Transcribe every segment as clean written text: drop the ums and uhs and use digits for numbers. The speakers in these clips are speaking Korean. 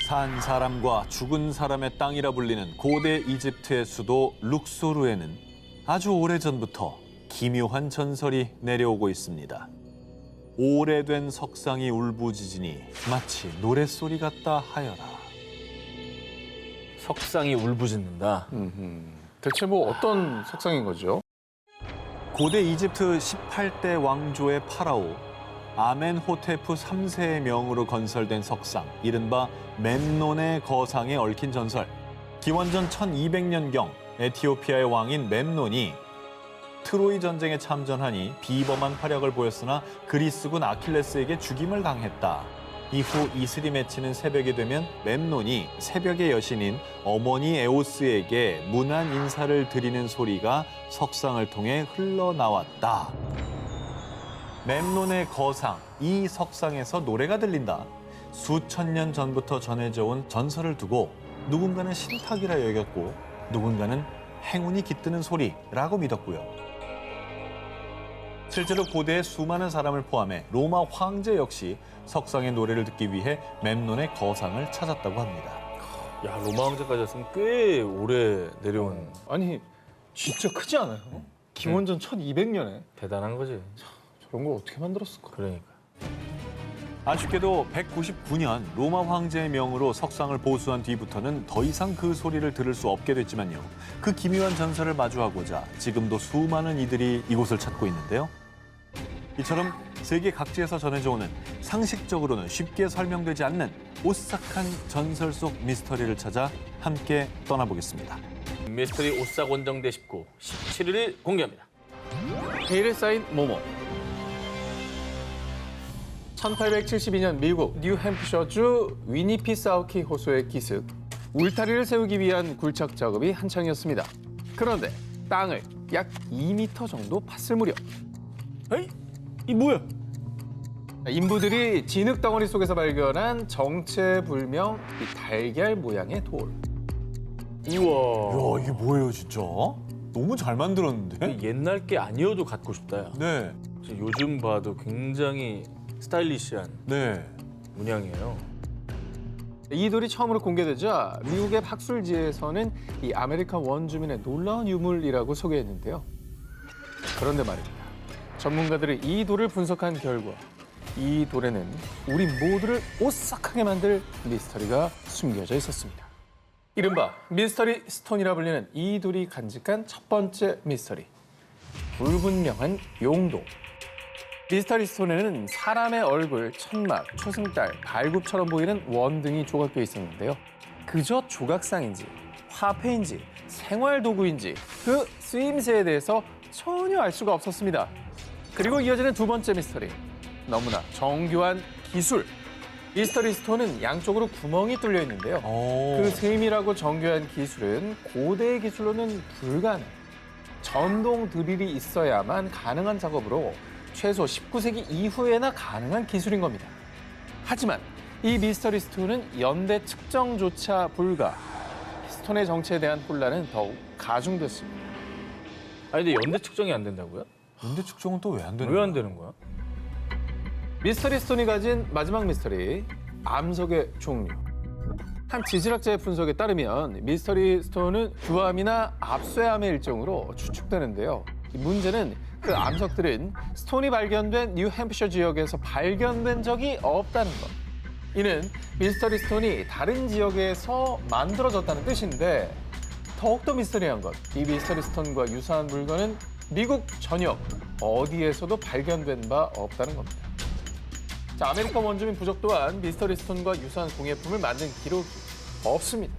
산 사람과 죽은 사람의 땅이라 불리는 고대 이집트의 수도 룩소르에는 아주 오래전부터 기묘한 전설이 내려오고 있습니다. 오래된 석상이 울부짖으니 마치 노랫소리 같다 하여라. 석상이 울부짖는다. 대체 뭐 어떤 석상인 거죠? 고대 이집트 18대 왕조의 파라오 아멘호테프 3세의 명으로 건설된 석상, 이른바 멤논의 거상에 얽힌 전설. 기원전 1200년경 에티오피아의 왕인 멤논이 트로이 전쟁에 참전하니 비범한 활약을 보였으나 그리스군 아킬레스에게 죽임을 당했다. 이후 이슬이 맺히는 새벽이 되면 멤논이 새벽의 여신인 어머니 에오스에게 문안 인사를 드리는 소리가 석상을 통해 흘러나왔다. 멤논의 거상, 이 석상에서 노래가 들린다. 수천 년 전부터 전해져 온 전설을 두고 누군가는 신탁이라 여겼고 누군가는 행운이 깃드는 소리라고 믿었고요. 실제로 고대의 수많은 사람을 포함해 로마 황제 역시 석상의 노래를 듣기 위해 멤논의 거상을 찾았다고 합니다. 야, 로마 황제까지 왔으면 꽤 오래 내려온 아니 진짜 크지 않아요? 기원전 1200년에 대단한 거지. 저런 걸 어떻게 만들었을까? 그러니까. 아쉽게도 199년 로마 황제의 명으로 석상을 보수한 뒤부터는 더 이상 그 소리를 들을 수 없게 됐지만요. 그 기묘한 전설을 마주하고자 지금도 수많은 이들이 이곳을 찾고 있는데요. 이처럼 세계 각지에서 전해져 오는 상식적으로는 쉽게 설명되지 않는 오싹한 전설 속 미스터리를 찾아 함께 떠나보겠습니다. 미스터리 오싹 원정대 19, 17일 공개합니다. 베일에 쌓인 모모. 1872년 미국 뉴햄프셔주 위니피사우키 호수의 기슭, 울타리를 세우기 위한 굴착 작업이 한창이었습니다. 그런데 땅을 약 2m 정도 팠을 무렵 에이? 이 뭐야? 인부들이 진흙 덩어리 속에서 발견한 정체불명 이 달걀 모양의 돌. 우와. 이야, 이게 뭐예요, 진짜? 너무 잘 만들었는데? 옛날 게 아니어도 갖고 싶다, 야. 네, 요즘 봐도 굉장히 스타일리시한 네. 문양이에요. 이 돌이 처음으로 공개되자 미국의 학술지에서는 이 아메리칸 원주민의 놀라운 유물이라고 소개했는데요. 그런데 말입니다. 전문가들이 이 돌을 분석한 결과 이 돌에는 우리 모두를 오싹하게 만들 미스터리가 숨겨져 있었습니다. 이른바 미스터리 스톤이라 불리는 이 돌이 간직한 첫 번째 미스터리. 불분명한 용도. 미스터리 스톤에는 사람의 얼굴, 천막, 초승달, 발굽처럼 보이는 원등이 조각되어 있었는데요. 그저 조각상인지, 화폐인지, 생활도구인지 그 쓰임새에 대해서 전혀 알 수가 없었습니다. 그리고 이어지는 두 번째 미스터리. 너무나 정교한 기술. 미스터리 스톤은 양쪽으로 구멍이 뚫려 있는데요. 그 세밀하고 정교한 기술은 고대의 기술로는 불가능. 전동 드릴이 있어야만 가능한 작업으로 최소 19세기 이후에나 가능한 기술인 겁니다. 하지만 이 미스터리 스톤은 연대 측정조차 불가. 스톤의 정체에 대한 혼란은 더욱 가중됐습니다. 아니, 근데 연대 측정이 안 된다고요? 연대 측정은 또 왜 안 되는 왜 거야? 안 되는 거야? 미스터리 스톤이 가진 마지막 미스터리, 암석의 종류. 한 지질학자의 분석에 따르면 미스터리 스톤은 규암이나 압쇠암의 일종으로 추측되는데요. 문제는 그 암석들은 스톤이 발견된 뉴햄프셔 지역에서 발견된 적이 없다는 것. 이는 미스터리 스톤이 다른 지역에서 만들어졌다는 뜻인데 더욱더 미스터리한 것. 이 미스터리 스톤과 유사한 물건은 미국 전역 어디에서도 발견된 바 없다는 겁니다. 자, 아메리칸 원주민 부족 또한 미스터리 스톤과 유사한 공예품을 만든 기록이 없습니다.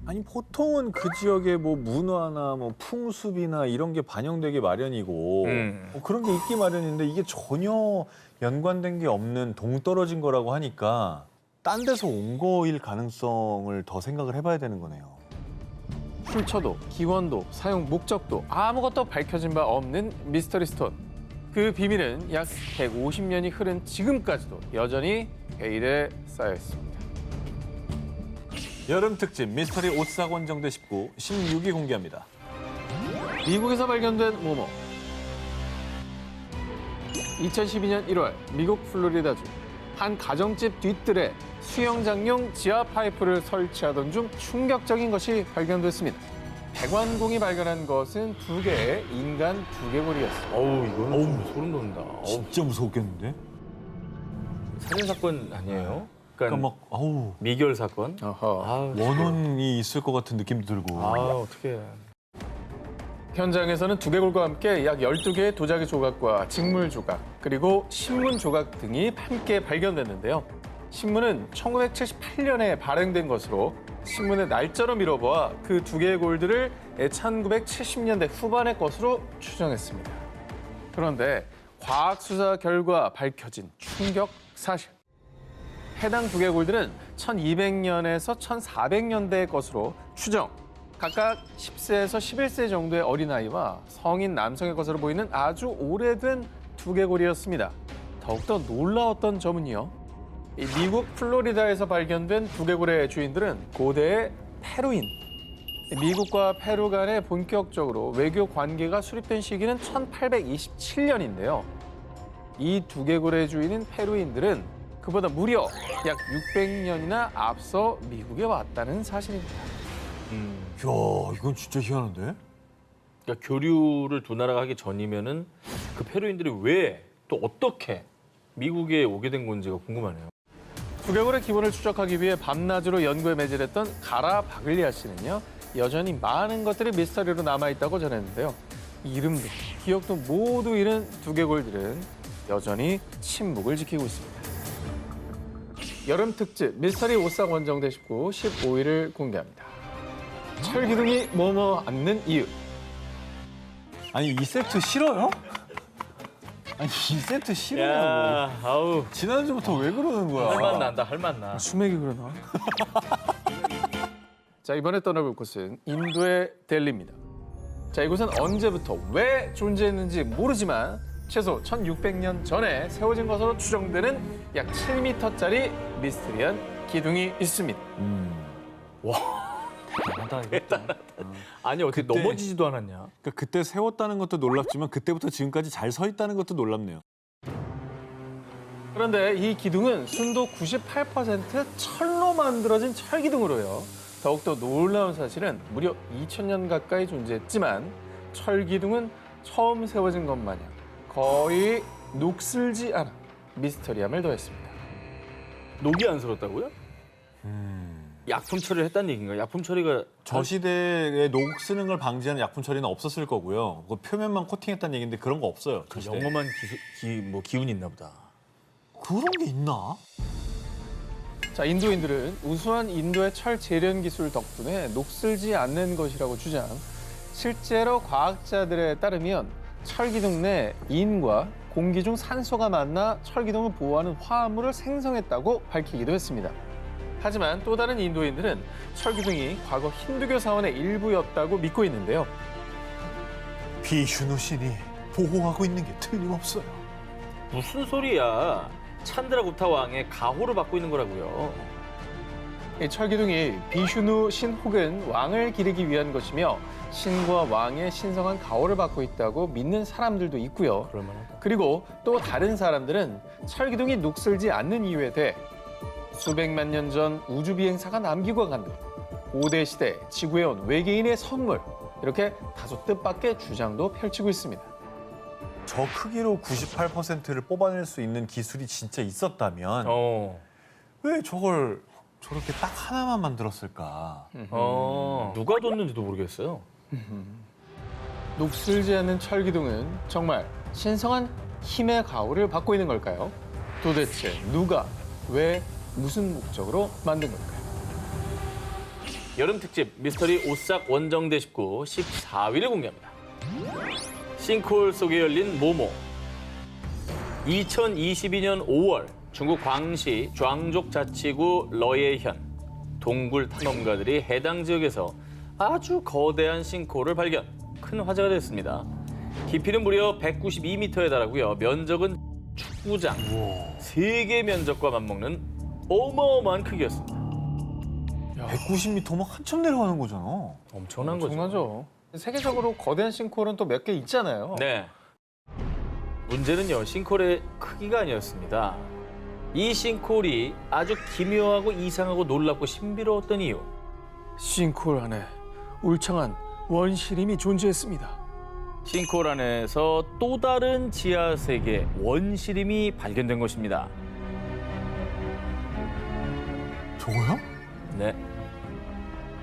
아니, 보통은 그 지역에 뭐 문화나 뭐 풍습이나 이런 게 반영되기 마련이고 뭐 그런 게 있기 마련인데 이게 전혀 연관된 게 없는 동떨어진 거라고 하니까 딴 데서 온 거일 가능성을 더 생각을 해봐야 되는 거네요. 출처도, 기원도, 사용 목적도 아무것도 밝혀진 바 없는 미스터리 스톤. 그 비밀은 약 150년이 흐른 지금까지도 여전히 베일에 쌓여 있습니다. 여름 특집 미스터리 오싹 원정대 19, 16위 공개합니다. 미국에서 발견된 모모. 2012년 1월 미국 플로리다주 한 가정집 뒤뜰에 수영장용 지하 파이프를 설치하던 중 충격적인 것이 발견됐습니다. 백완공이 발견한 것은 2개의 인간 두개골이었습니다. 어우, 이거는 좀 소름 돋는다. 진짜 무서웠겠는데? 살인 사건 아니에요? 그러니까 막 아우 미결 사건? 어허. 아우, 원혼이 있을 것 같은 느낌도 들고. 어떡해. 현장에서는 두개골과 함께 약 12개의 도자기 조각과 직물 조각, 그리고 신문 조각 등이 함께 발견됐는데요. 신문은 1978년에 발행된 것으로 신문의 날짜로 미뤄보아 그 두개골들을 1970년대 후반의 것으로 추정했습니다. 그런데 과학 수사 결과 밝혀진 충격 사실. 해당 두개골들은 1200년에서 1400년대의 것으로 추정. 각각 10세에서 11세 정도의 어린아이와 성인 남성의 것으로 보이는 아주 오래된 두개골이었습니다. 더욱더 놀라웠던 점은요. 이 미국 플로리다에서 발견된 두개골의 주인들은 고대의 페루인. 미국과 페루 간에 본격적으로 외교 관계가 수립된 시기는 1827년인데요. 이 두개골의 주인인 페루인들은 그보다 무려 약 600년이나 앞서 미국에 왔다는 사실입니다. 이야, 이건 진짜 희한한데? 그러니까 교류를 두 나라가 하기 전이면은 그 페루인들이 왜 또 어떻게 미국에 오게 된 건지가 궁금하네요. 두개골의 기본을 추적하기 위해 밤낮으로 연구에 매진했던 가라 바글리아 씨는요. 여전히 많은 것들이 미스터리로 남아있다고 전했는데요. 이름도 기억도 모두 잃은 두개골들은 여전히 침묵을 지키고 있습니다. 여름 특집 미스터리 오싹 원정대 19 15일을 공개합니다. 철기둥이 머머 앉는 이유. 아니 이 세트 싫어요? 아니 이 세트 싫어요. 야, 아우. 지난주부터 왜 그러는 거야? 할맛 난다, 할맛 나. 수맥이 그러나? 자, 이번에 떠나볼 곳은 인도의 델리입니다. 자, 이곳은 언제부터 왜 존재했는지 모르지만 최소 1600년 전에 세워진 것으로 추정되는 약 7m짜리 미스테리한 기둥이 있습니다. 아니, 어떻게 그때- 넘어지지도 않았냐? 그러니까 그때 세웠다는 것도 놀랍지만 그때부터 지금까지 잘 서 있다는 것도 놀랍네요. 그런데 이 기둥은 순도 98% 철로 만들어진 철기둥으로요. 더욱더 놀라운 사실은 무려 2000년 가까이 존재했지만 철기둥은 처음 세워진 것 마냥 거의 녹슬지 않아 미스터리함을 더했습니다. 녹이 안 슬었다고요? 약품 처리를 했다는 얘기인가요? 약품 처리가 저 시대에 녹 쓰는 걸 방지하는 약품 처리는 없었을 거고요. 그 표면만 코팅했다는 얘기인데 그런 거 없어요. 저 시대에. 영험한 기운이 있나 보다. 그런 게 있나? 자, 인도인들은 우수한 인도의 철 재련 기술 덕분에 녹슬지 않는 것이라고 주장. 실제로 과학자들에 따르면 철기둥 내 인과 공기 중 산소가 만나 철기둥을 보호하는 화합물을 생성했다고 밝히기도 했습니다. 하지만 또 다른 인도인들은 철기둥이 과거 힌두교 사원의 일부였다고 믿고 있는데요. 비슈누 신이 보호하고 있는 게 틀림없어요. 무슨 소리야? 찬드라구타 왕의 가호를 받고 있는 거라고요. 이 철기둥이 비슈누 신 혹은 왕을 기리기 위한 것이며 신과 왕의 신성한 가호를 받고 있다고 믿는 사람들도 있고요. 그럴만하다. 그리고 또 다른 사람들은 철기둥이 녹슬지 않는 이유에 대해 수백만 년 전 우주 비행사가 남기고 간 것, 고대 시대 지구에 온 외계인의 선물, 이렇게 다소 뜻밖의 주장도 펼치고 있습니다. 저 크기로 98%를 뽑아낼 수 있는 기술이 진짜 있었다면 왜 저걸 저렇게 딱 하나만 만들었을까? 누가 뒀는지도 모르겠어요. 녹슬지 않는 철기둥은 정말 신성한 힘의 가호를 받고 있는 걸까요? 도대체 누가, 왜, 무슨 목적으로 만든 걸까요? 여름 특집 미스터리 오싹 원정대 19 14위를 공개합니다. 싱크홀 속에 열린 모모. 2022년 5월 중국 광시 좌ang족 자치구 러예현 동굴 탐험가들이 해당 지역에서 아주 거대한 싱크홀을 발견. 큰 화제가 됐습니다. 깊이는 무려 192m에 달하고요. 면적은 축구장 3개 면적과 맞먹는 어마어마한 크기였습니다. 190m 막 한참 내려가는 거잖아. 엄청난 거죠. 엄청나죠. 세계적으로 거대한 싱크홀은 또 몇 개 있잖아요. 네. 문제는요, 싱크홀의 크기가 아니었습니다. 이 싱크홀이 아주 기묘하고 이상하고 놀랍고 신비로웠던 이유. 싱크홀 안에 울창한 원시림이 존재했습니다. 싱크홀 안에서 또 다른 지하 세계 원시림이 발견된 것입니다. 저거요? 네.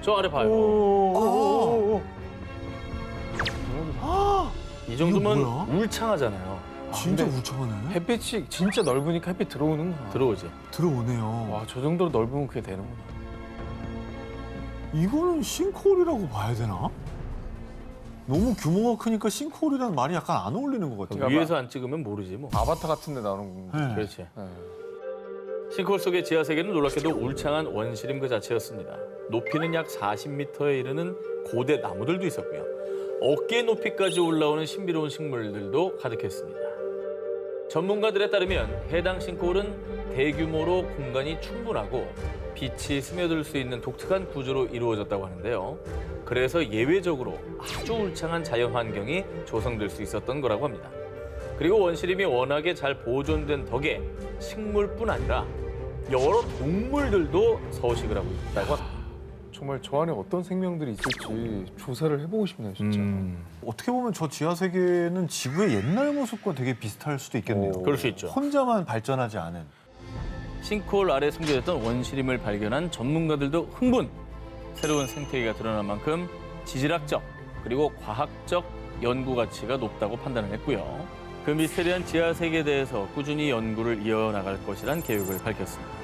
저 아래 봐요. 오. 이 정도면 이거 뭐야? 울창하잖아요. 진짜 근데 울창하네. 햇빛이 진짜 넓으니까 햇빛 들어오는구나. 들어오지. 들어오네요. 와, 저 정도로 넓으면 그게 되는구나. 이거는 싱크홀이라고 봐야 되나? 너무 규모가 크니까 싱크홀이라는 말이 약간 안 어울리는 것 같아요. 그러니까 위에서 안 찍으면 모르지 뭐. 아바타 같은 데 나오는 거. 네. 그렇지. 네. 싱크홀 속의 지하 세계는 놀랍게도 울창한 원시림 그 자체였습니다. 높이는 약 40m에 이르는 고대 나무들도 있었고요. 어깨 높이까지 올라오는 신비로운 식물들도 가득했습니다. 전문가들에 따르면 해당 싱크홀은 대규모로 공간이 충분하고 빛이 스며들 수 있는 독특한 구조로 이루어졌다고 하는데요. 그래서 예외적으로 아주 울창한 자연 환경이 조성될 수 있었던 거라고 합니다. 그리고 원시림이 워낙에 잘 보존된 덕에 식물뿐 아니라 여러 동물들도 서식을 하고 있다고 합니다. 정말 저 안에 어떤 생명들이 있을지 조사를 해보고 싶네요, 진짜. 어떻게 보면 저 지하 세계는 지구의 옛날 모습과 되게 비슷할 수도 있겠네요. 그럴 수 있죠. 혼자만 발전하지 않은. 싱크홀 아래 숨겨졌던 원시림을 발견한 전문가들도 흥분! 새로운 생태계가 드러난 만큼 지질학적 그리고 과학적 연구 가치가 높다고 판단을 했고요. 그 미스테리한 지하 세계에 대해서 꾸준히 연구를 이어나갈 것이란 계획을 밝혔습니다.